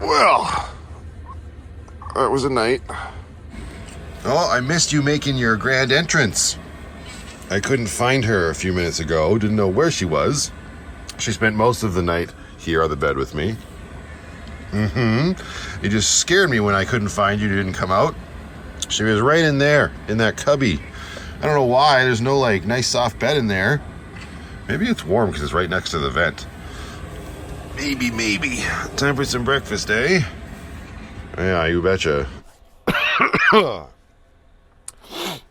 Well, that was a night. Oh, I missed you making your grand entrance. I couldn't find her a few minutes ago. Didn't know where she was. She spent most of the night here on the bed with me. You just scared me when I couldn't find you. You didn't come out. She was right in there, in that cubby. I don't know why. There's no, like, nice soft bed in there. Maybe it's warm because it's right next to the vent. Maybe. Time for some breakfast, eh? Yeah, you betcha.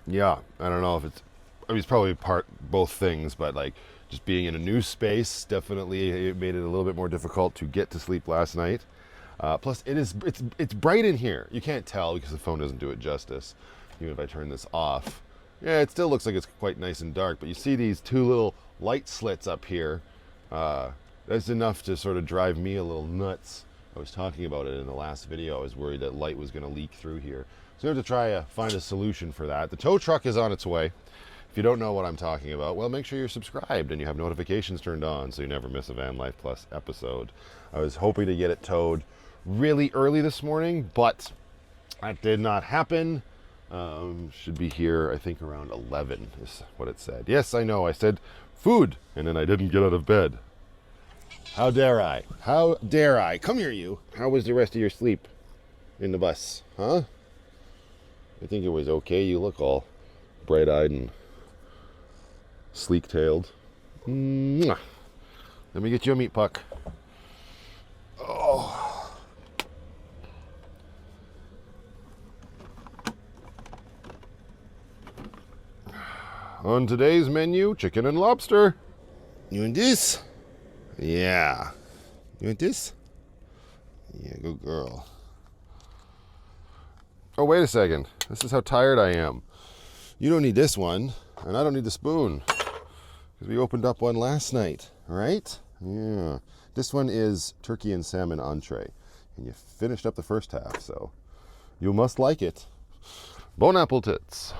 Yeah, I don't know if it's probably both things, but like just being in a new space, definitely it made it a little bit more difficult to get to sleep last night. Plus it's bright in here. You can't tell because the phone doesn't do it justice. Even if I turn this off. Yeah, it still looks like it's quite nice and dark, but you see these two little light slits up here. That's enough to sort of drive me a little nuts. I was talking about it in the last video. I was worried that light was going to leak through here. So we have to try to find a solution for that. The tow truck is on its way. If you don't know what I'm talking about, well, make sure you're subscribed and you have notifications turned on so you never miss a Van Life Plus episode. I was hoping to get it towed really early this morning, but that did not happen. Should be here, I think, around 11 is what it said. Yes, I know. I said food, and then I didn't get out of bed. How dare I? How dare I? Come here, you. How was the rest of your sleep in the bus? Huh? I think it was okay. You look all bright-eyed and sleek-tailed. Mwah. Let me get you a meat puck. Oh. On today's menu, chicken and lobster. You want this? Yeah. You want this? Yeah, good girl. Oh, wait a second. This is how tired I am. You don't need this one, and I don't need the spoon. Because we opened up one last night, right? Yeah. This one is turkey and salmon entree. And you finished up the first half, so you must like it. Bon appetit.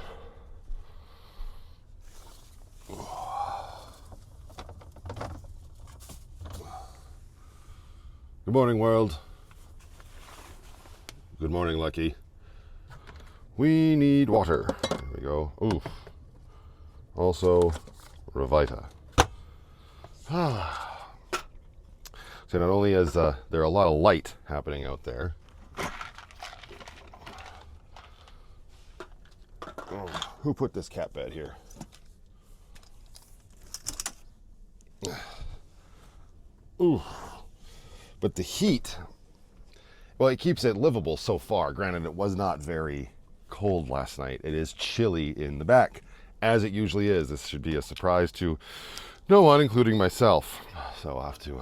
Good morning, world. Good morning, Lucky. We need water. There we go. Ooh. Also, Revita. So not only is there a lot of light happening out there. Oh, who put this cat bed here? Ooh. But the heat, well, it keeps it livable so far. Granted, it was not very cold last night. It is chilly in the back, as it usually is. This should be a surprise to no one, including myself. So I'll have to,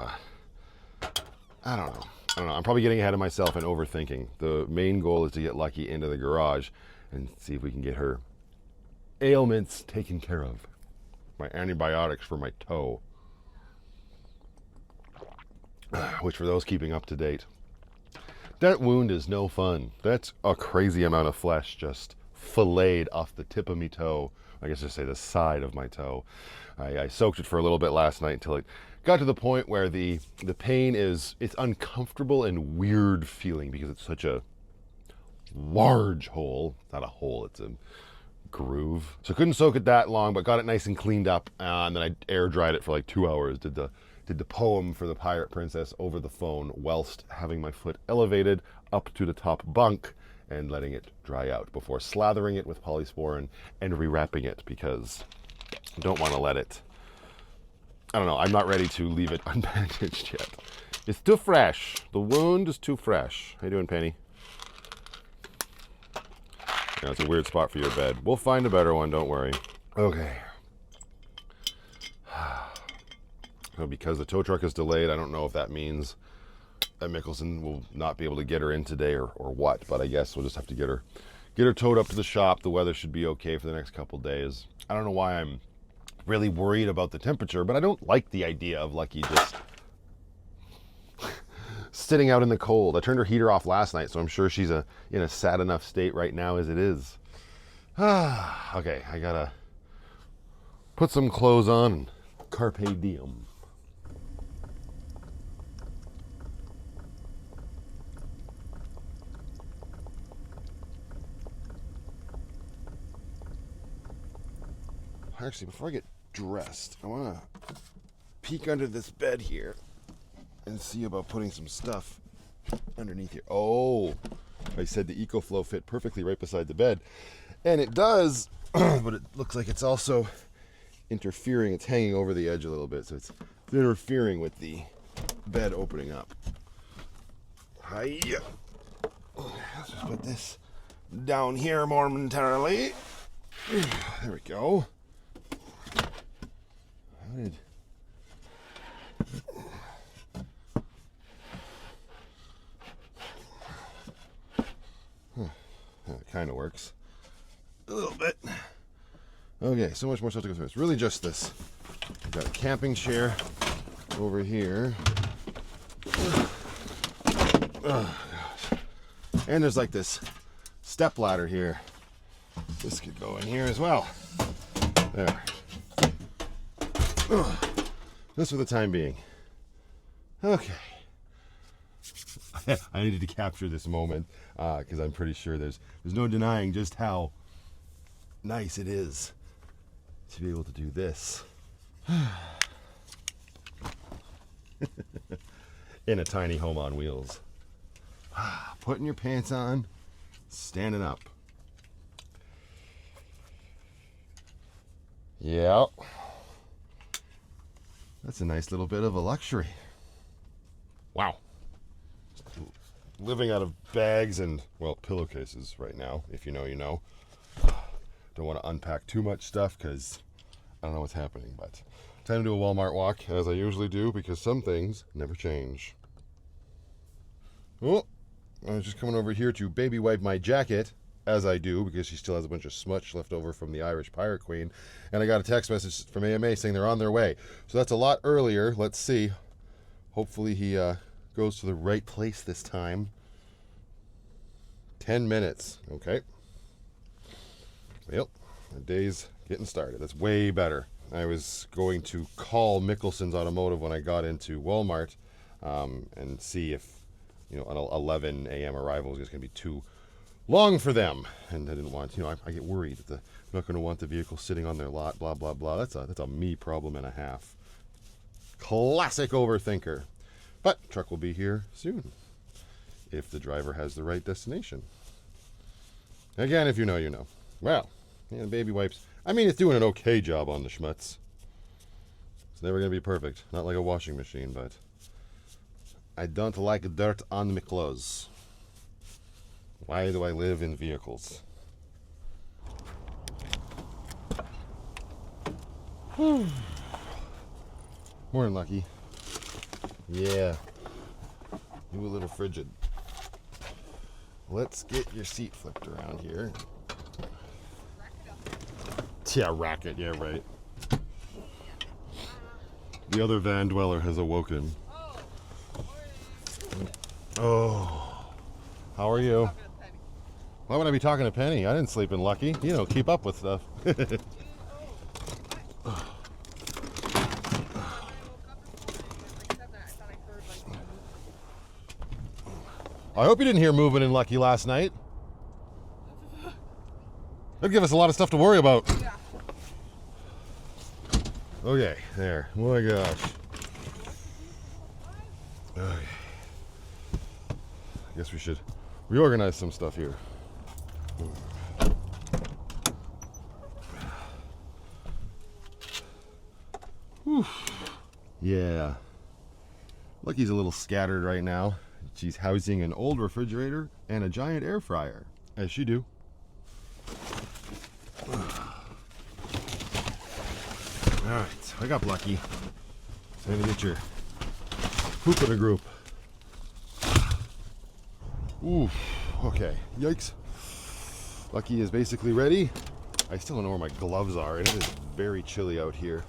I don't know. I'm probably getting ahead of myself and overthinking. The main goal is to get Lucky into the garage and see if we can get her ailments taken care of. My antibiotics for my toe. Which, for those keeping up to date, that wound is no fun. That's a crazy amount of flesh just filleted off the tip of my toe. I guess I say the side of my toe. I soaked it for a little bit last night until it got to the point where the pain it's uncomfortable and weird feeling because it's such a large hole. Not a hole, it's a groove. So I couldn't soak it that long, but got it nice and cleaned up, and then I air dried it for like 2 hours. Did the poem for the Pirate Princess over the phone whilst having my foot elevated up to the top bunk and letting it dry out before slathering it with polysporin and rewrapping it because I don't want to let it, I don't know, I'm not ready to leave it unbandaged yet. It's too fresh. The wound is too fresh. How you doing, Penny? Yeah, it's a weird spot for your bed. We'll find a better one, don't worry. Okay. Because the tow truck is delayed, I don't know if that means that Mickelson will not be able to get her in today or what, but I guess we'll just have to get her towed up to the shop. The weather should be okay for the next couple days. I don't know why I'm really worried about the temperature, but I don't like the idea of Lucky just sitting out in the cold. I turned her heater off last night, so I'm sure she's in a sad enough state right now as it is. Okay, I gotta put some clothes on and Carpe diem. Actually, before I get dressed, I want to peek under this bed here and see about putting some stuff underneath here. Oh, I said the EcoFlow fit perfectly right beside the bed. And it does, but it looks like it's also interfering. It's hanging over the edge a little bit, so it's interfering with the bed opening up. Hiya. Let's just put this down here momentarily. There we go. How did... That kind of works. A little bit. Okay, so much more stuff to go through. It's really just this. I've got a camping chair over here. Oh, gosh. And there's like this step ladder here. This could go in here as well. There. Just for the time being. Okay. I needed to capture this moment because I'm pretty sure there's no denying just how nice it is to be able to do this in a tiny home on wheels. Putting your pants on, standing up. Yeah, that's a nice little bit of a luxury. Wow. Living out of bags and, well, pillowcases right now. If you know, you know. Don't want to unpack too much stuff because I don't know what's happening. But time to do a Walmart walk, as I usually do, because some things never change. Oh, I was just coming over here to baby wipe my jacket, as I do, because she still has a bunch of smutch left over from the Irish Pirate Queen. And I got a text message from AMA saying they're on their way. So that's a lot earlier. Let's see. Hopefully he goes to the right place this time. 10 minutes. Okay. Well, the day's getting started. That's way better. I was going to call Mickelson's Automotive when I got into Walmart and see if, you know, an 11 a.m. arrival was just going to be too long for them. And I didn't want, you know, I get worried that they're not going to want the vehicle sitting on their lot, blah, blah, blah. That's a me problem and a half. Classic overthinker. But truck will be here soon if the driver has the right destination. Again, if you know, you know. Well, yeah, baby wipes. I mean, it's doing an okay job on the schmutz. It's never going to be perfect. Not like a washing machine, but I don't like dirt on my clothes. Why do I live in vehicles? Morning, Lucky. Yeah. You a little frigid. Let's get your seat flipped around here. Yeah, racket. Yeah, right. The other van dweller has awoken. Oh. How are you? Why would I be talking to Penny? I didn't sleep in Lucky. You know, keep up with stuff. I hope you didn't hear moving in Lucky last night. That'd give us a lot of stuff to worry about. Yeah. Okay, there. Oh my gosh. Okay. I guess we should reorganize some stuff here. Whew. Yeah. Lucky's a little scattered right now. She's housing an old refrigerator and a giant air fryer, as she do. Alright, wake up, Lucky. Time to get your poop in a group. Ooh, okay. Yikes. Lucky is basically ready. I still don't know where my gloves are, and it is very chilly out here.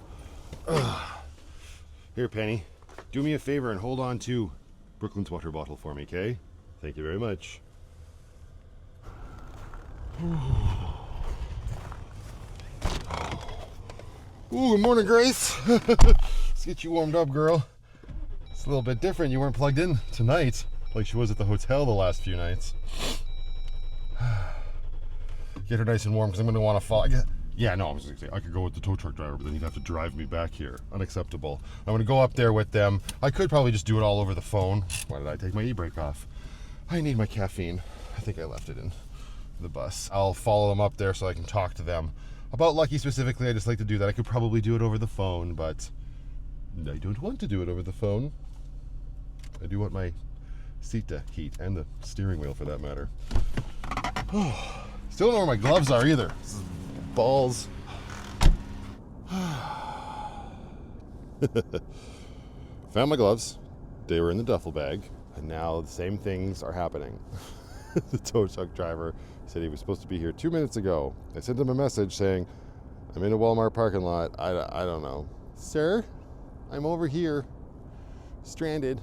Here, Penny. Do me a favor and hold on to Brooklyn's water bottle for me, okay? Thank you very much. Ooh, good morning, Grace. Let's get you warmed up, girl. It's a little bit different. You weren't plugged in tonight like she was at the hotel the last few nights. Get her nice and warm because I'm going to want to fall. Yeah, no, I was going to say, I could go with the tow truck driver, but then he'd have to drive me back here. Unacceptable. I'm going to go up there with them. I could probably just do it all over the phone. Why did I take my e-brake off? I need my caffeine. I think I left it in the bus. I'll follow them up there so I can talk to them. About Lucky specifically, I just like to do that. I could probably do it over the phone, but I don't want to do it over the phone. I do want my seat to heat, and the steering wheel for that matter. Still don't know where my gloves are either. This is balls. Found my gloves. They were in the duffel bag, and now the same things are happening. The tow truck driver said he was supposed to be here 2 minutes ago. I sent him a message saying, I'm in a Walmart parking lot. I don't know. Sir, I'm over here. Stranded.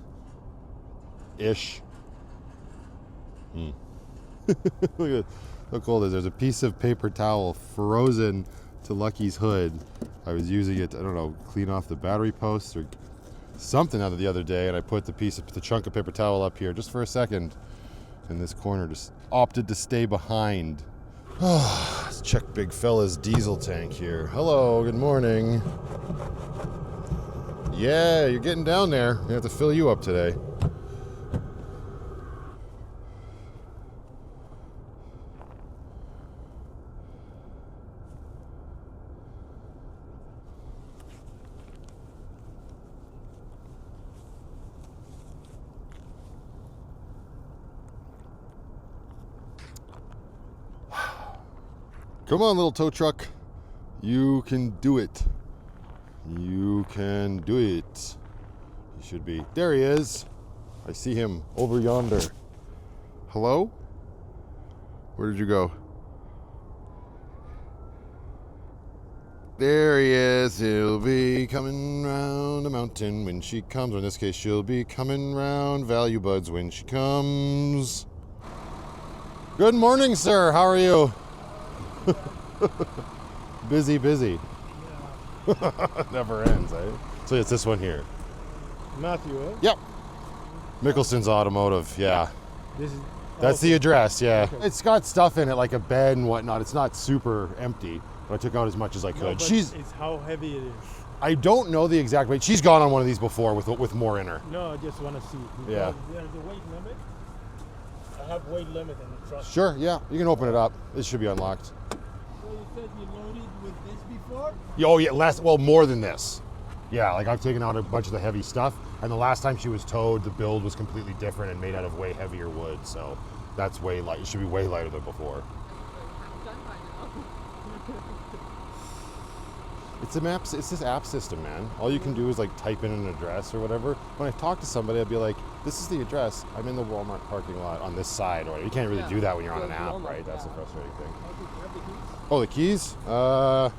Ish. Look at how cold it is. There's a piece of paper towel frozen to Lucky's hood. I was using it to, I don't know, clean off the battery posts or something out of the other day, and I put the chunk of paper towel up here just for a second. In this corner, just opted to stay behind. Let's check big fella's diesel tank here. Hello, good morning. Yeah, you're getting down there. I have to fill you up today. Come on, little tow truck. You can do it. You can do it. He should be. There he is. I see him over yonder. Hello? Where did you go? There he is. He'll be coming round the mountain when she comes. Or in this case, she'll be coming round Value Buds when she comes. Good morning, sir. How are you? Busy. Yeah. Never ends, eh? So it's this one here. Matthew, eh? Yep. Mickelson's Automotive, yeah. This is. That's the address, yeah. Okay. It's got stuff in it, like a bed and whatnot. It's not super empty, but I took out as much as I could. No, it's how heavy it is. I don't know the exact weight. She's gone on one of these before with more in her. No, I just want to see. Yeah. There's a weight limit. I have weight limit in the truck. Sure, yeah. You can open it up. It should be unlocked. So you said you loaded with this before? Oh yeah, more than this. Yeah, like I've taken out a bunch of the heavy stuff, and the last time she was towed, the build was completely different and made out of way heavier wood, so that's way light. It should be way lighter than before. It's this app system, man. All you can do is like type in an address or whatever. When I talk to somebody, I'd be like, this is the address. I'm in the Walmart parking lot on this side. Or you can't really do that when you're on an app, right? That's the frustrating thing. Oh, the keys? Yeah.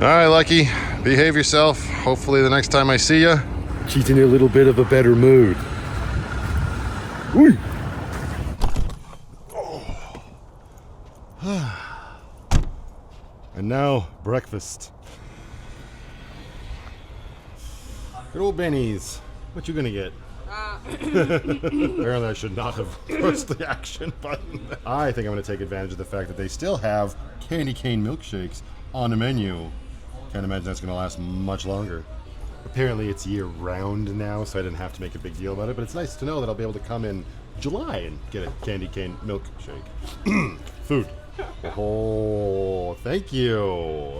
All right, Lucky, behave yourself. Hopefully the next time I see you, she's in a little bit of a better mood. Ooh. And now, breakfast. Good old Benny's. What you gonna get? Apparently I should not have pressed the action button. I think I'm gonna take advantage of the fact that they still have candy cane milkshakes on the menu. Can't imagine that's gonna last much longer. Apparently it's year round now, so I didn't have to make a big deal about it, but it's nice to know that I'll be able to come in July and get a candy cane milkshake. Food. Oh, thank you.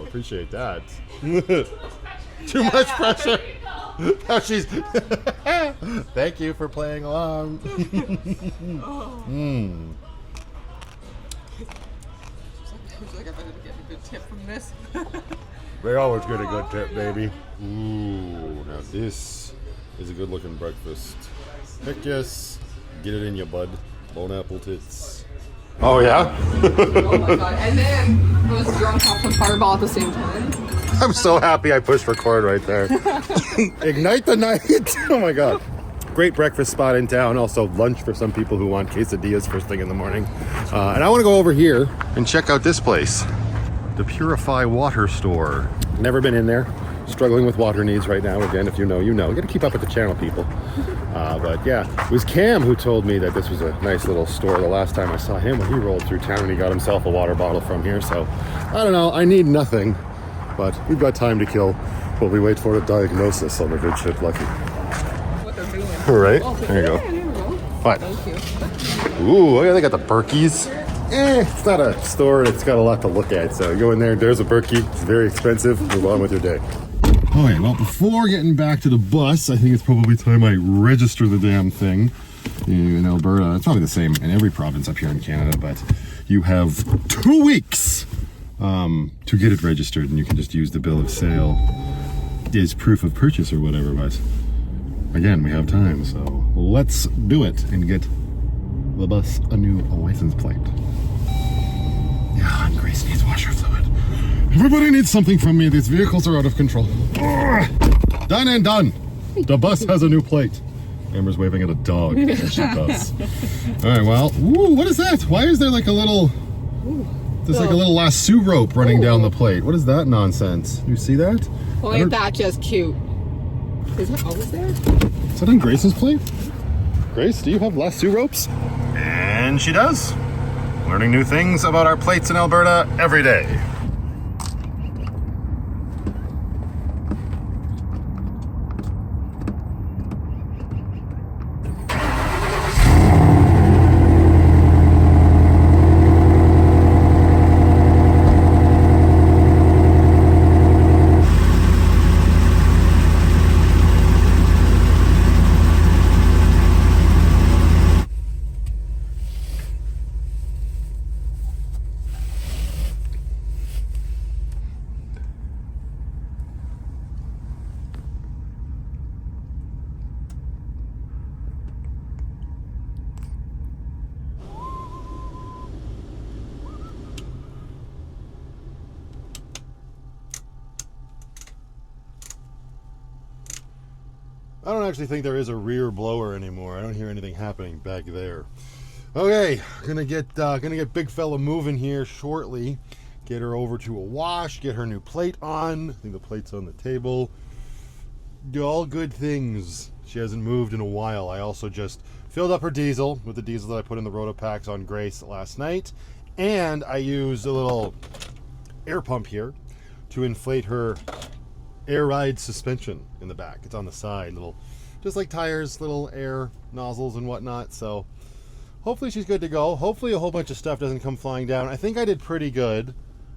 Appreciate that. Too much pressure. Now she's. Thank you for playing along. I feel like I better get a good tip from this. They always get a good tip, baby. Ooh, now this is a good looking breakfast. Heck yes. Get it in your bud. Bone apple tits. Oh yeah? Oh my god. And then I was drunk off the fireball at the same time. I'm so happy I pushed record right there. Ignite the night. Oh my god. Great breakfast spot in town. Also lunch for some people who want quesadillas first thing in the morning. And I want to go over here and check out this place. The Purify Water Store. Never been in there. Struggling with water needs right now. Again, if you know, you know. You gotta keep up with the channel, people. But yeah, it was Cam who told me that this was a nice little store the last time I saw him when he rolled through town and he got himself a water bottle from here. So, I don't know. I need nothing. But we've got time to kill while we wait for a diagnosis on the good ship, Lucky. What they're doing. All right, Oh, there you go. Yeah, there we go. What? Thank you. Ooh, look, they got the Berkeys. It's not a store, it's got a lot to look at. So you go in there, there's a Berkey. It's very expensive. Move on with your day. Okay, well, before getting back to the bus, I think it's probably time I register the damn thing in Alberta. It's probably the same in every province up here in Canada, but you have 2 weeks to get it registered, and you can just use the bill of sale as proof of purchase or whatever. But again, we have time, so let's do it and get the bus a new license plate. Yeah, and Grace needs washer fluid. Everybody needs something from me. These vehicles are out of control. Ugh. Done and done. The bus has a new plate. Amber's waving at a dog as she does. All right, well, ooh, what is that? Why is there like a little, there's like a little lasso rope running down the plate? What is that nonsense? You see that? Well, ain't that just cute? Is it always there? Is that on Grace's plate? Grace, do you have lasso ropes? And she does. Learning new things about our plates in Alberta every day. I don't actually think there is a rear blower anymore. I don't hear anything happening back there. Okay, gonna get big fella moving here shortly. Get her over to a wash, get her new plate on. I think the plate's on the table. Do all good things. She hasn't moved in a while. I also just filled up her diesel with the diesel that I put in the Rotopacks on Grace last night. And I used a little air pump here to inflate her air ride suspension in the back. It's on the side, little, just like tires, little air nozzles and whatnot. So hopefully she's good to go. Hopefully a whole bunch of stuff doesn't come flying down. I think I did pretty good.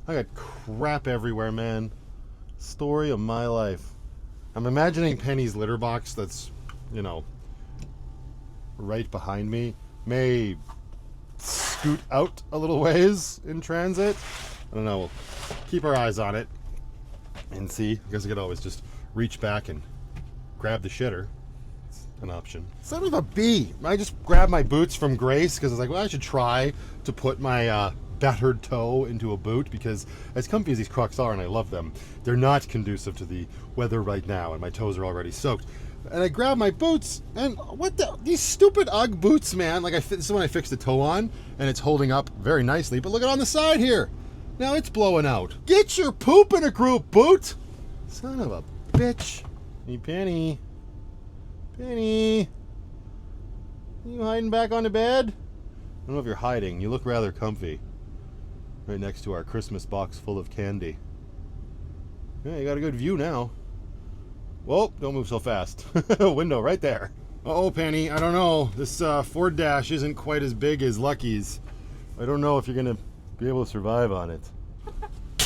I got crap everywhere, man. Story of my life. I'm imagining Penny's litter box that's, you know, right behind me may scoot out a little ways in transit. I don't know. We'll keep our eyes on it and see. I guess I could always just reach back and grab the shitter. It's an option. Son of a bee. I just grabbed my boots from Grace because I was like, well, I should try to put my battered toe into a boot, because as comfy as these Crocs are, and I love them, they're not conducive to the weather right now, and my toes are already soaked. And I grab my boots, and these stupid Ugg boots, man. Like, this is when I fixed the toe on, and it's holding up very nicely, but look at on the side here. Now it's blowing out. Get your poop in a group, boot! Son of a bitch. Hey, Penny. Penny. You hiding back on the bed? I don't know if you're hiding. You look rather comfy. Right next to our Christmas box full of candy. Yeah, you got a good view now. Whoa, don't move so fast. Window right there. Uh-oh, Penny, I don't know. This Ford Dash isn't quite as big as Lucky's. I don't know if you're going to be able to survive on it.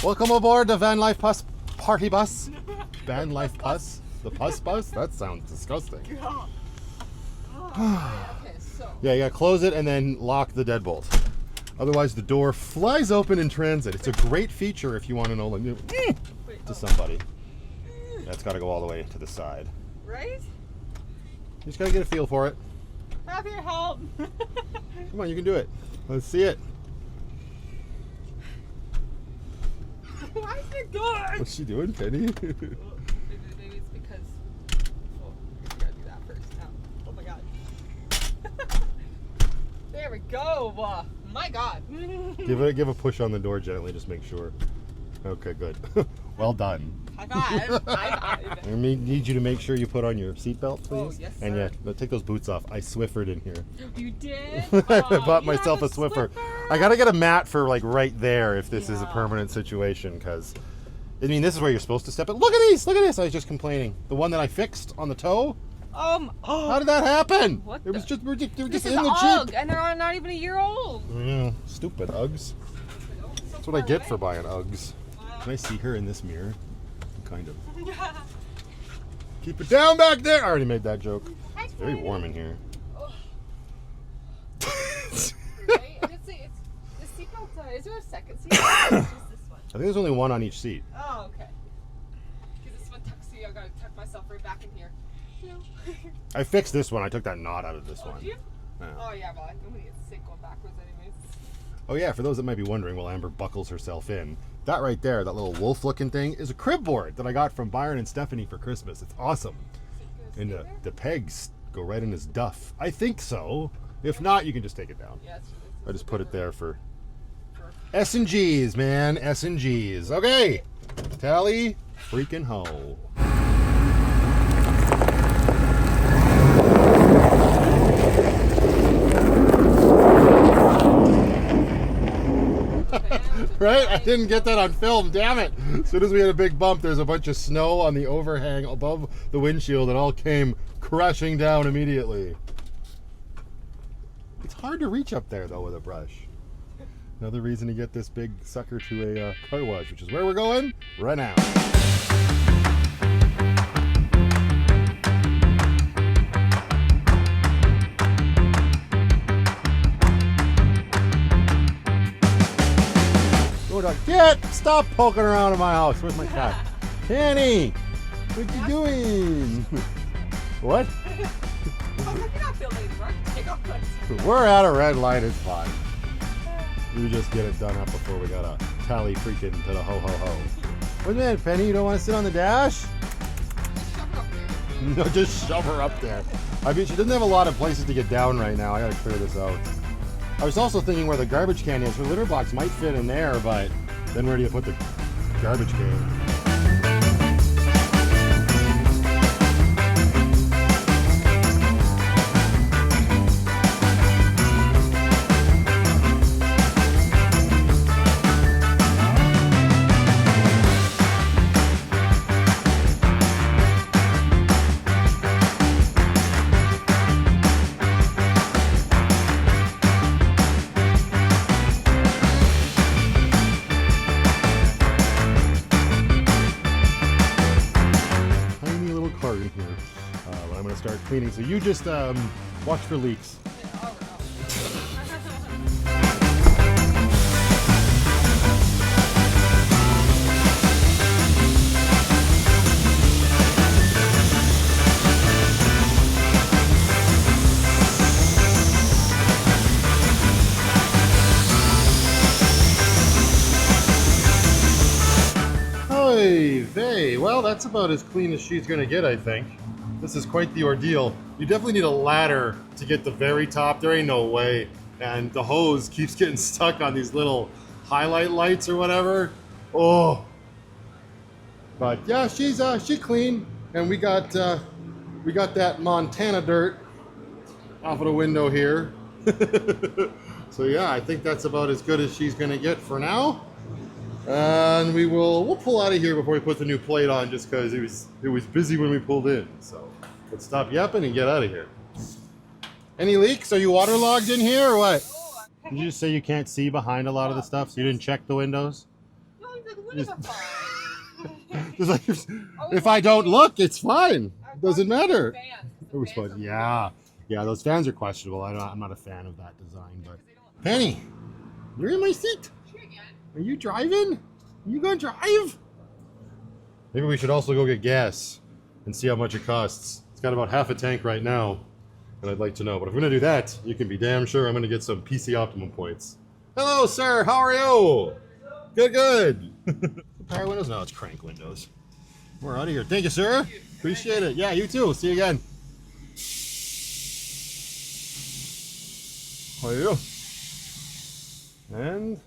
Welcome aboard the Van Life Party Bus. Van Life Bus? The Puss Bus? That sounds disgusting. Okay, so. Yeah, you got to close it and then lock the deadbolt. Otherwise, the door flies open in transit. It's a great feature if you want to know, like, to somebody. That's got to go all the way to the side. Right? You just got to get a feel for it. Have your help. Come on, you can do it. Let's see it. Why is it good? What's she doing, Penny? Maybe it's because. Oh, we gotta do that first now. Oh my god. There we go. My god. Give a push on the door gently, just make sure. Okay, good. Well done. High five. High five. I need you to make sure you put on your seatbelt, please. Oh, yes, And sir. yeah, but take those boots off. I Swiffered in here. You did? I Oh, bought you myself a have Swiffer. I gotta get a mat for like right there if this is a permanent situation, because I mean this is where you're supposed to step it. Look at these! Look at this! I was just complaining. The one that I fixed on the toe. How did that happen? What It was the- just they were just This in is the Ugg, Jeep. and they're not even a year old. Yeah, stupid Uggs. That's what I get for buying Uggs. Can I see her in this mirror? Kind of. Keep it down back there. I already made that joke. It's very warm in here. Right? And it's the seatbelt. Is there a second seat? Or is it just this one? I think there's only one on each seat. Oh, okay. Because this one tucks you. I gotta tuck myself right back in here. I fixed this one. I took that knot out of this one. Did you? Yeah. Oh yeah, well, I'm gonna get sick going backwards anyways. Oh yeah, for those that might be wondering, while Amber buckles herself in, that right there, that little wolf-looking thing, is a crib board that I got from Byron and Stephanie for Christmas. It's awesome. And the pegs go right in his duff. I think so. If not, you can just take it down. Yeah, I just put it there for S&Gs, man. S&Gs. Okay. Tally freaking ho. Right? I didn't get that on film, damn it. As soon as we had a big bump, there's a bunch of snow on the overhang above the windshield. It all came crashing down immediately. It's hard to reach up there, though, with a brush. Another reason to get this big sucker to a car wash, which is where we're going right now. Get! Stop poking around in my house. Where's my cat? Penny! What you doing? What? We're at a red light. It's fine. You just get it done up before we gotta tally freaking to the ho ho ho. What's the matter, Penny? You don't want to sit on the dash? No, just shove her up there. I mean, she doesn't have a lot of places to get down right now. I gotta clear this out. I was also thinking where the garbage can is. Her litter box might fit in there, but then where do you put the garbage can? Start cleaning. So you just watch for leaks. that's about as clean as she's gonna get, I think. This is quite the ordeal. You definitely need a ladder to get the very top. There ain't no way. And the hose keeps getting stuck on these little highlight lights or whatever. Oh. But yeah, she's clean. And we got that Montana dirt off of the window here. So yeah, I think that's about as good as she's gonna get for now. And we'll pull out of here before we put the new plate on, just because it was busy when we pulled in. So let's stop yapping and get out of here. Any leaks? Are you waterlogged in here or what? Did you just say you can't see behind a lot of the stuff, so you didn't check the windows? No, the windows are fine. Just like, if I don't look, it's fine. Doesn't matter. It was fun. Yeah, those fans are questionable. I'm not a fan of that design. But Penny, you're in my seat. Are you driving? Are you gonna drive? Maybe we should also go get gas and see how much it costs. It's got about half a tank right now, and I'd like to know. But if we're gonna do that, you can be damn sure I'm gonna get some PC Optimum points. Hello, sir. How are you? Good. Power windows? No, it's crank windows. We're out of here. Thank you, sir. Appreciate it. Yeah, you too. See you again. How are you? And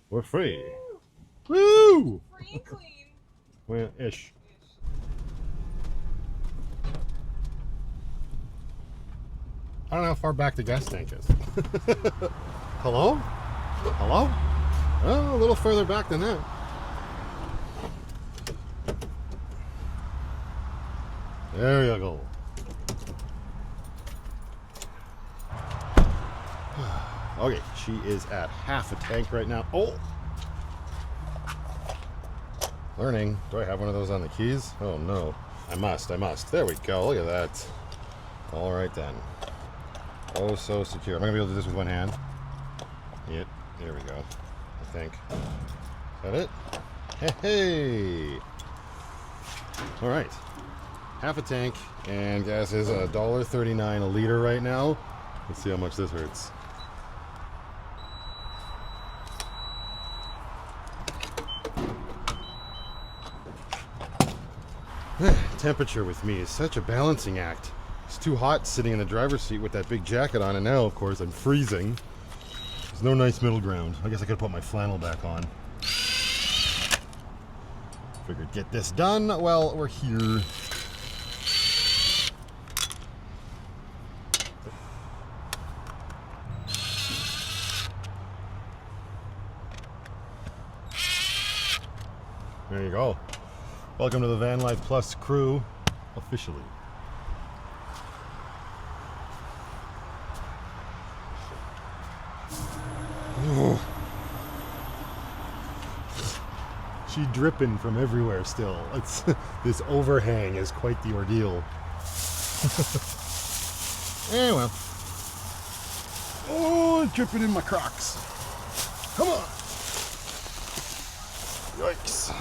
we're free. Woo! Free and clean. Well, ish. I don't know how far back the gas tank is. Hello? Hello? Oh, a little further back than that. There you go. Okay, she is at half a tank right now. Oh! Learning. Do I have one of those on the keys? Oh no. I must. There we go. Look at that. All right then. Oh, so secure. Am I going to be able to do this with one hand? Yep. There we go. I think. Is that it? Hey! All right. Half a tank, and gas is $1.39 a liter right now. Let's see how much this hurts. Temperature with me is such a balancing act. It's too hot sitting in the driver's seat with that big jacket on, and now, of course, I'm freezing. There's no nice middle ground. I guess I could put my flannel back on. Figured get this done while we're here. There you go. Welcome to the Van Life Plus crew, officially. Ooh. She's dripping from everywhere still. It's this overhang is quite the ordeal. Anyway. Oh, it's dripping in my Crocs. Come on. Yikes.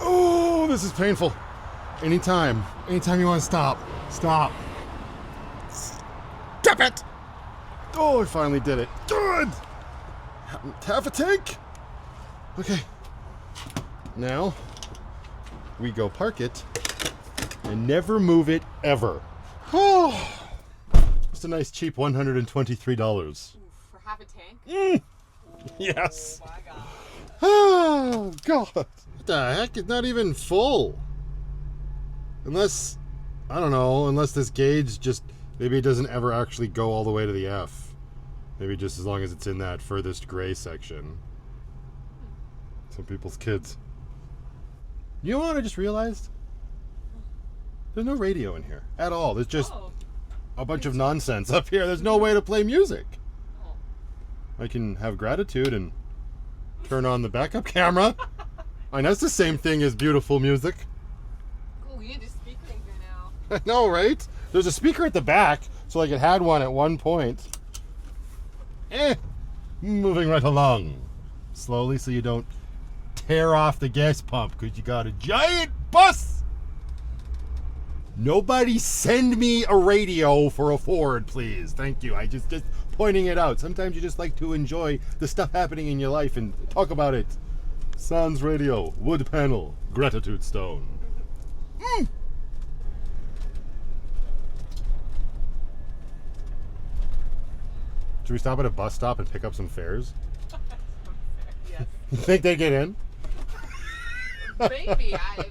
Oh, this is painful. Anytime you want to stop. Stop it! Oh, I finally did it. Good! Half a tank? Okay. Now, we go park it and never move it ever. Oh, just a nice cheap $123. For half a tank? Yes. Oh my god. Oh, God. What the heck? It's not even full. Unless, I don't know, unless this gauge just, maybe it doesn't ever actually go all the way to the F. Maybe just as long as it's in that furthest gray section. Some people's kids. You know what I just realized? There's no radio in here at all. There's just a bunch of nonsense up here. There's no way to play music. I can have gratitude and turn on the backup camera. I mean, that's the same thing as beautiful music. Cool, you need a speaker in here now. I know, right? There's a speaker at the back, so like it had one at one point. Moving right along. Slowly so you don't tear off the gas pump because you got a giant bus. Nobody send me a radio for a Ford, please. Thank you. I just pointing it out. Sometimes you just like to enjoy the stuff happening in your life and talk about it. Sans radio, wood panel, gratitude stone. Should we stop at a bus stop and pick up some fares? Yes. You think they get in? Maybe. I mean,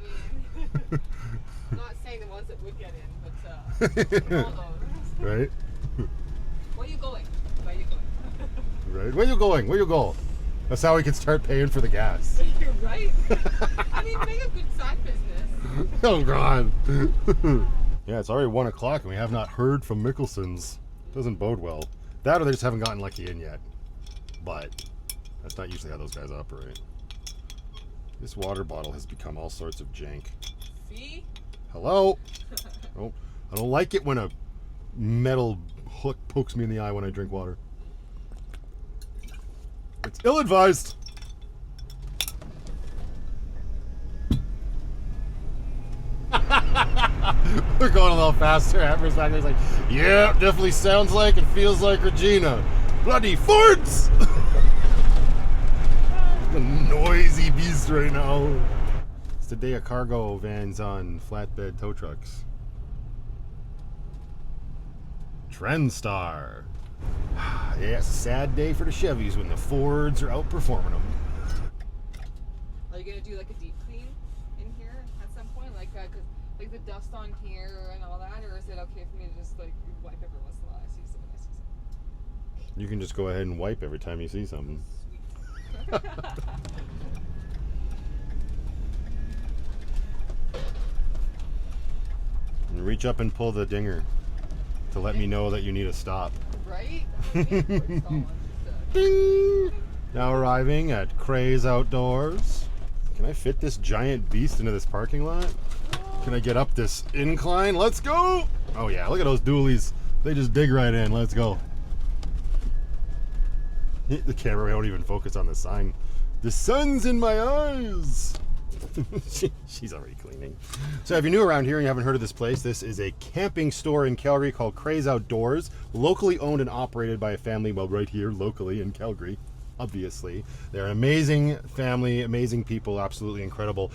I'm not saying the ones that would get in, but all those. Right? Where are you going? Where are you going? Right? Where you going? Where you go? That's how we can start paying for the gas. You're right. I mean, make a good side business. Oh, God. Yeah, it's already 1 o'clock and we have not heard from Mickelson's. Doesn't bode well. That or they just haven't gotten lucky in yet. But that's not usually how those guys operate. This water bottle has become all sorts of jank. See? Hello? Oh, I don't like it when a metal hook pokes me in the eye when I drink water. It's ill-advised. They're going a little faster. Amber's back there's like, yeah, definitely sounds like and feels like Regina. Bloody Fords! The noisy beast right now. It's the day of cargo vans on flatbed tow trucks. Trendstar. Yeah, it's a sad day for the Chevys when the Fords are outperforming them. Are you gonna do like a deep clean in here at some point, like like the dust on here and all that, or is it okay for me to just like wipe every once in a while? I see something. You can just go ahead and wipe every time you see something. Sweet. And reach up and pull the dinger to let me know that you need a stop. Right? Ding! Now arriving at Craze Outdoors. Can I fit this giant beast into this parking lot? Can I get up this incline? Let's go! Oh yeah, look at those dualies. They just dig right in. Let's go. The camera won't even focus on the sign. The sun's in my eyes. She's already cleaning. So if you're new around here and you haven't heard of this place, this is a camping store in Calgary called Craze Outdoors, locally owned and operated by a family, well, right here locally in Calgary, obviously. They're an amazing family, amazing people, absolutely incredible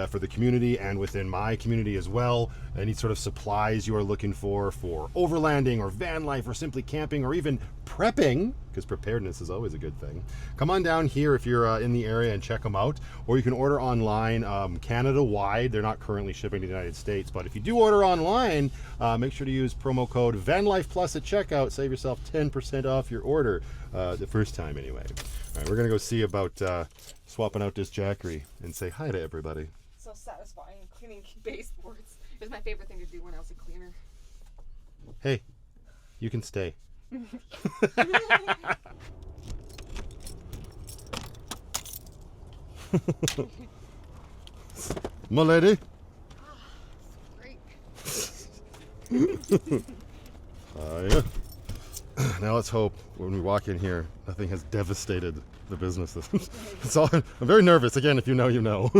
for the community and within my community as well. Any sort of supplies you are looking for overlanding or van life or simply camping or even prepping, because preparedness is always a good thing. Come on down here if you're in the area and check them out, or you can order online Canada-wide. They're not currently shipping to the United States, but if you do order online, make sure to use promo code VanLifePlus at checkout. Save yourself 10% off your order, the first time anyway. All right, we're gonna go see about swapping out this jackery and say hi to everybody. So satisfying cleaning baseboards. It's my favorite thing to do when I was a cleaner. Hey, you can stay. My lady. Great. Yeah. Now let's hope when we walk in here, nothing has devastated the business. It's all, I'm very nervous. Again, if you know, you know.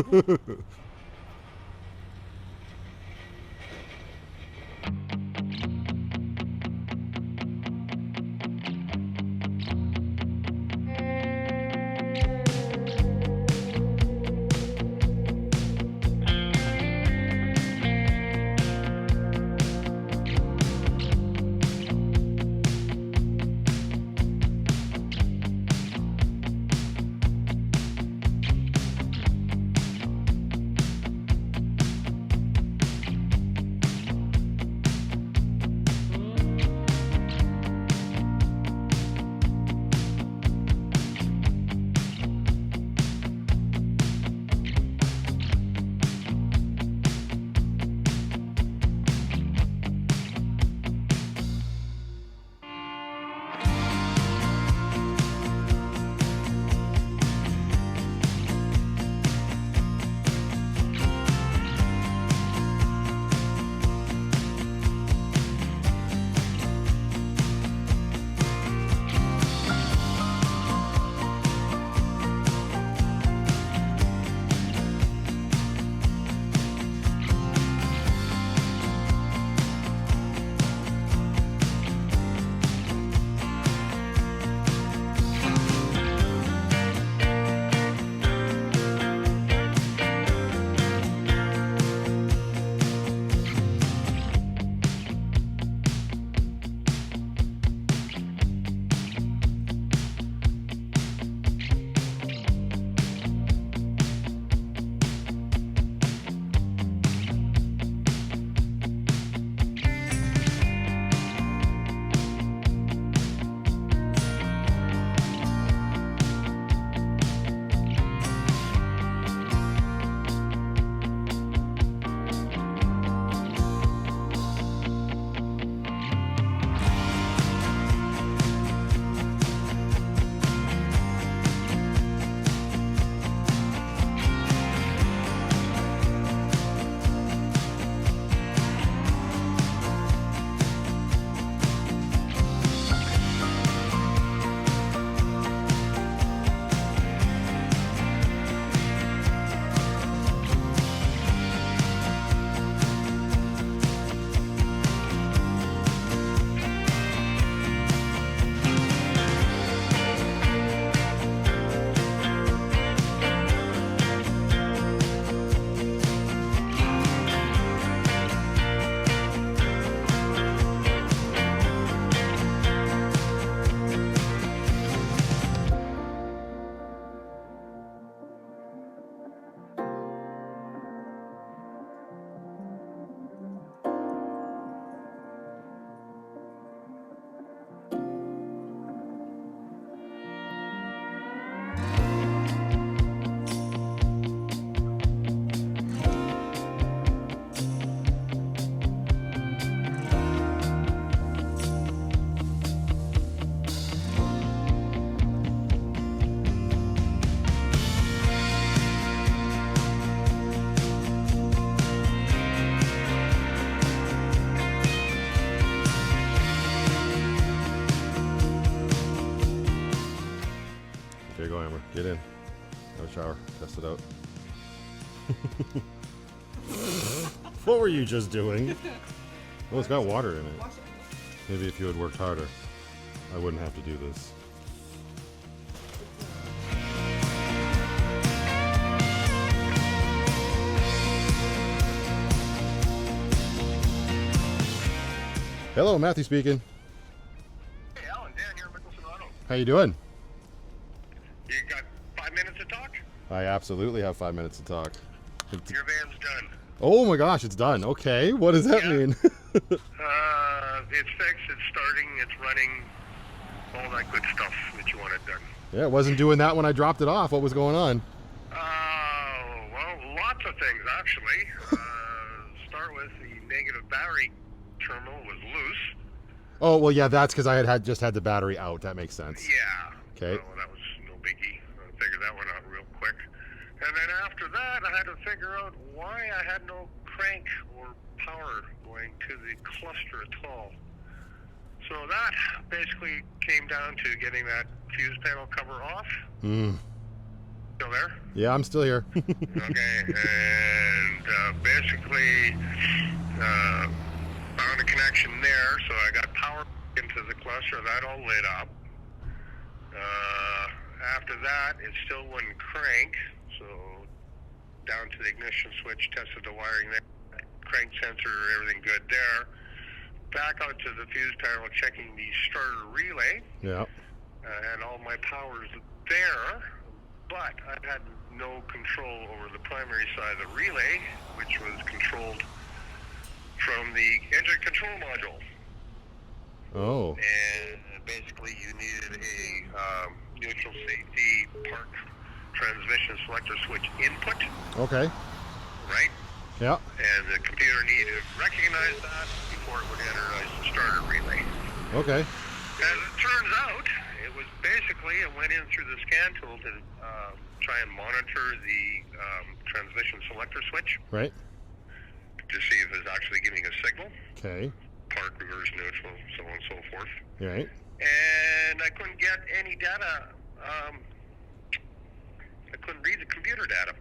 Test it out. What were you just doing? Oh, it's got water in it. Wash it. Maybe if you had worked harder, I wouldn't have to do this. Hello, Matthew speaking. Hey, Alan, Dan here, Mickelson Auto. How you doing? You got 5 minutes to talk? I absolutely have 5 minutes to talk. Your van's done. Oh my gosh, it's done. Okay, what does that Yeah. mean? It's fixed, it's starting, it's running, all that good stuff that you wanted done. Yeah, it wasn't doing that when I dropped it off. What was going on? Well, lots of things, actually. Start with the negative battery terminal was loose. Oh, well, yeah, that's because I just had the battery out. That makes sense. Yeah. Okay. Well, that was no biggie. I figured that one out real quick. And then after that, I had to figure out why I had no crank or power going to the cluster at all. So that basically came down to getting that fuse panel cover off. Mm. Still there? Yeah, I'm still here. Okay. And basically found a connection there, so I got power into the cluster. That all lit up. After that, it still wouldn't crank, so down to the ignition switch, tested the wiring there, crank sensor, everything good there. Back out to the fuse panel, checking the starter relay, Yeah. and all my power's there, but I had no control over the primary side of the relay, which was controlled from the engine control module. Oh. And basically you needed a neutral safety park transmission selector switch input, Okay. right? Yeah. And the computer needed to recognize that before it would enter a starter relay. Okay. As it turns out, it was basically, it went in through the scan tool to try and monitor the transmission selector switch Right. to see if it's actually giving a signal, Okay. park, reverse, neutral, so on and so forth. Right. And I couldn't get any data. I couldn't read the computer data.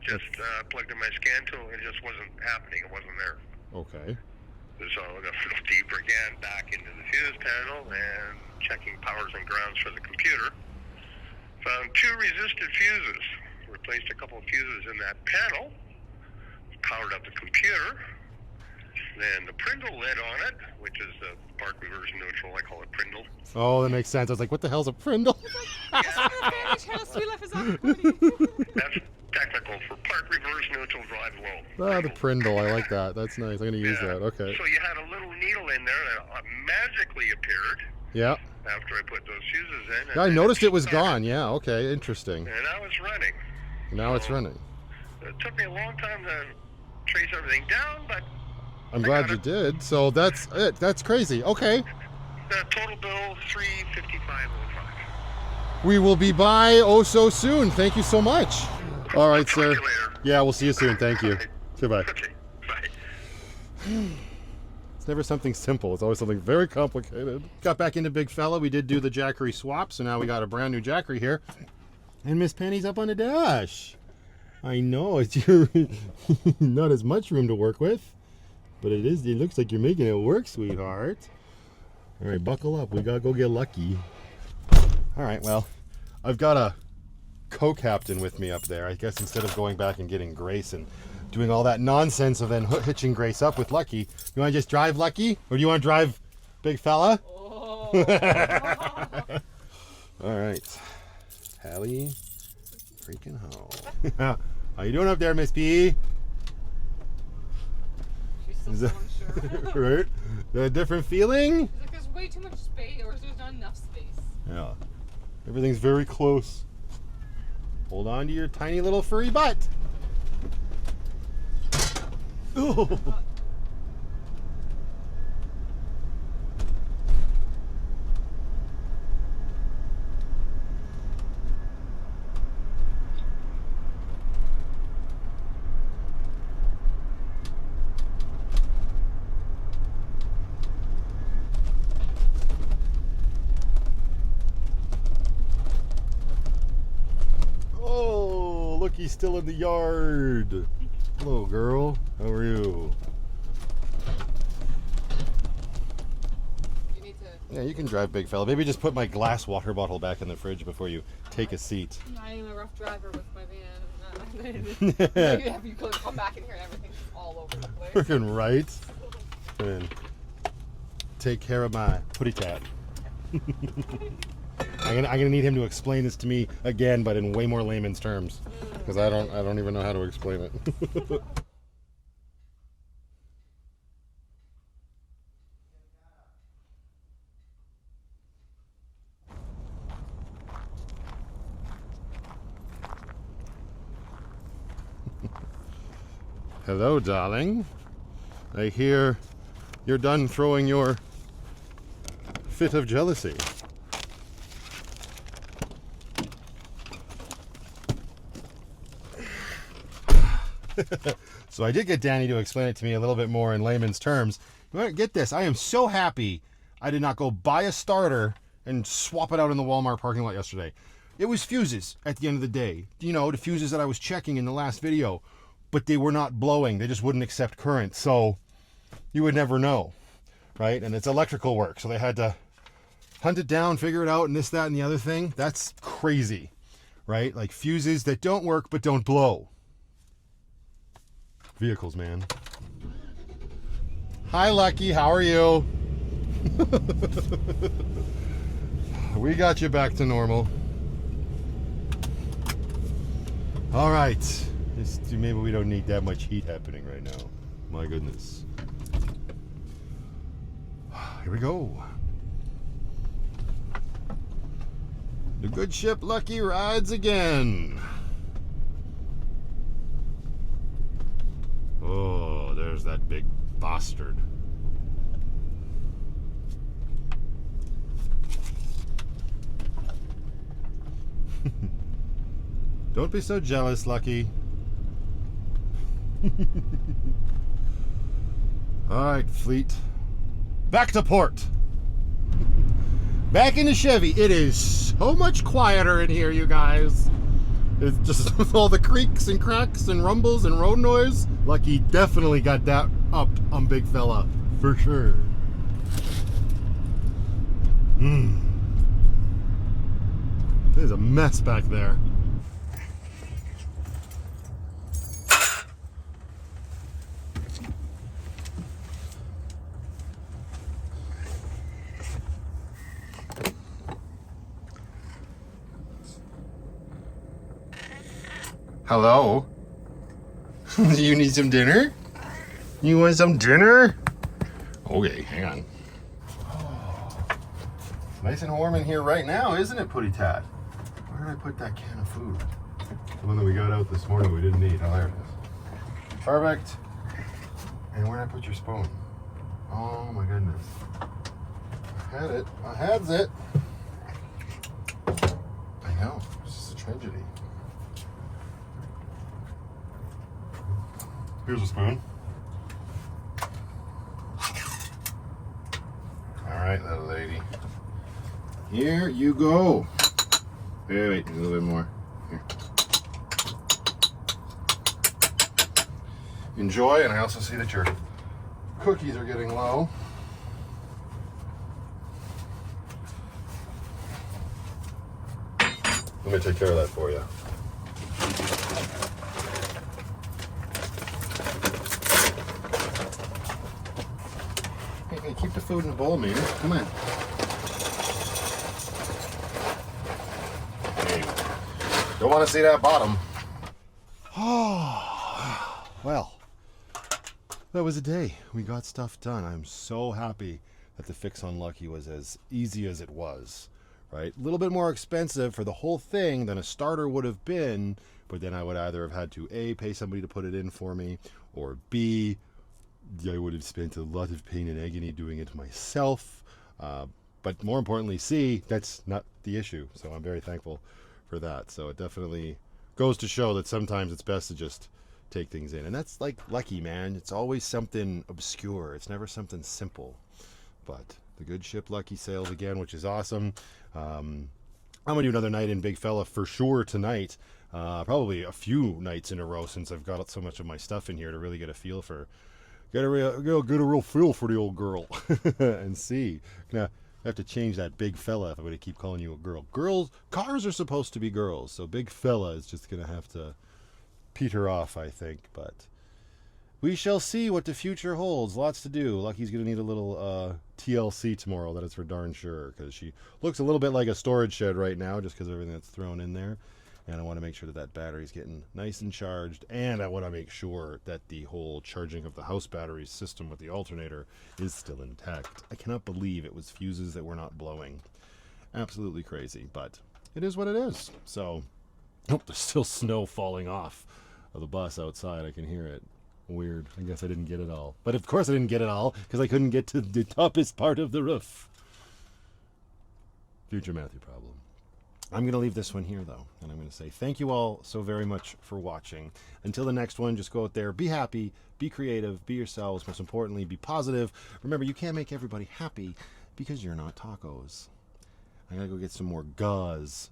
Just plugged in my scan tool, and it just wasn't happening. It wasn't there. Okay. So I got a little deeper again, back into the fuse panel and checking powers and grounds for the computer. Found 2 resistive fuses. Replaced a couple of fuses in that panel. Powered up the computer. Then the Prindle lid on it, which is the park, reverse, neutral. I call it Prindle. Oh, that makes sense. I was like, what the hell's a Prindle? That's we left his off. That's technical for park, reverse, neutral, drive low. Ah, the Prindle. I like that. That's nice. I'm going to use Yeah. that. Okay. So you had a little needle in there that magically appeared Yeah. after I put those fuses in. and Yeah, I then noticed it was started. gone. Yeah. Okay. Interesting. And now it's running. Now it's So, running. It took me a long time to trace everything down, but I'm I glad got you it. did. So that's it. That's crazy. Okay. the total bill $355.05. We will be by oh so soon. Thank you so much. All right, Talk sir. to you later. Yeah, we'll see you soon. Thank you. Goodbye. Okay, bye. It's never something simple. It's always something very complicated. Got back into Big Fella. We did do the Jackery swap, so now we got a brand new Jackery here. And Miss Penny's up on the dash. I know, it's your not as much room to work with, but it is. It looks like you're making it work, sweetheart. All right, buckle up. We gotta go get lucky. All right, well, I've got a co-captain with me up there. I guess instead of going back and getting Grace and doing all that nonsense of then hitching Grace up with Lucky, you want to just drive Lucky, or do you want to drive Big Fella? Oh. All right, Hallie, freaking home. How you doing up there, Miss P? She's still Is so that- unsure. Right? A different feeling? It's like there's way too much space, or there's not enough space. Yeah. Everything's very close. Hold on to your tiny little furry butt. Oh. look, he's still in the yard. Hello, girl. How are you? You need to. Yeah, you can drive, big fella. Maybe just put my glass water bottle back in the fridge before you take a seat. I am a rough driver with my van. Have you come back in here and everything's all over the place? Freaking right. And take care of my putty tat. I'm gonna need him to explain this to me again, but in way more layman's terms, because I don't even know how to explain it. Hello, darling. I hear you're done throwing your fit of jealousy. So I did get Danny to explain it to me a little bit more in layman's terms. Get this, I am so happy I did not go buy a starter and swap it out in the Walmart parking lot yesterday. It was fuses at the end of the day. You know, the fuses that I was checking in the last video, but they were not blowing. They just wouldn't accept current. So you would never know, right? And it's electrical work. So they had to hunt it down, figure it out, and this, that, and the other thing. That's crazy, right? Like fuses that don't work but don't blow. Vehicles, man. Hi, Lucky. How are you? We got you back to normal. All right. Maybe we don't need that much heat happening right now. My goodness. Here we go. The good ship Lucky rides again. Oh, there's that big bastard. Don't be so jealous, Lucky. All right, fleet. Back to port. Back in the Chevy. It is so much quieter in here, you guys. It's just with all the creaks and cracks and rumbles and road noise. Lucky definitely got that up on big fella, for sure. There's a mess back there. Hello? Do you need some dinner? You want some dinner? Okay, hang on. Nice and warm in here right now, isn't it, Putty Tat? Where did I put that can of food? The one that we got out this morning we didn't eat. Oh, there it is. Perfect. And where did I put your spoon? Oh my goodness. I had it. I had it. I know. It's just a tragedy. Here's a spoon. All right, little lady. Here you go. Wait, a little bit more. Here. Enjoy, and I also see that your cookies are getting low. Let me take care of that for you. Hey, keep the food in the bowl, man. Come on. Hey, don't want to see that bottom. Oh, well, that was a day. We got stuff done. I'm so happy that the fix on Lucky was as easy as it was, right? A little bit more expensive for the whole thing than a starter would have been, but then I would either have had to A, pay somebody to put it in for me, or B, I would have spent a lot of pain and agony doing it myself. But more importantly, C, that's not the issue. So I'm very thankful for that. So it definitely goes to show that sometimes it's best to just take things in. And that's like Lucky, man. It's always something obscure. It's never something simple. But the good ship Lucky sailed again, which is awesome. I'm going to do another night in Big Fella for sure tonight. probably a few nights in a row since I've got so much of my stuff in here to really get a feel for, get a real feel for the old girl and see. Now, I have to change that big fella if I'm going to keep calling you a girl. Cars are supposed to be girls, so big fella is just going to have to peter off, I think. But we shall see what the future holds. Lots to do. Lucky's going to need a little TLC tomorrow, that is for darn sure, because she looks a little bit like a storage shed right now just because of everything that's thrown in there. And I want to make sure that that battery's getting nice and charged, and I want to make sure that the whole charging of the house battery system with the alternator is still intact. I cannot believe it was fuses that were not blowing. Absolutely crazy, but it is what it is. So, oh, there's still snow falling off of the bus outside. I can hear it. Weird. I guess I didn't get it all. But of course I didn't get it all, because I couldn't get to the toppest part of the roof. Future Matthew problem. I'm going to leave this one here, though, and I'm going to say thank you all so very much for watching. Until the next one, just go out there, be happy, be creative, be yourselves, most importantly, be positive. Remember, you can't make everybody happy because you're not tacos. I got to go get some more gauze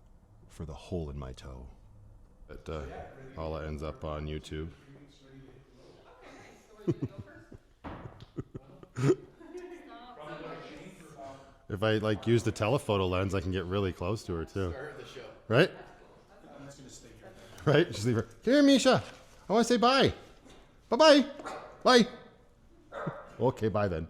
for the hole in my toe. But all that ends up on YouTube. If I like use the telephoto lens, I can get really close to her too. Right? Right? Just leave her. Come here, Misha. I want to say bye. Bye-bye. Bye. Okay, bye then.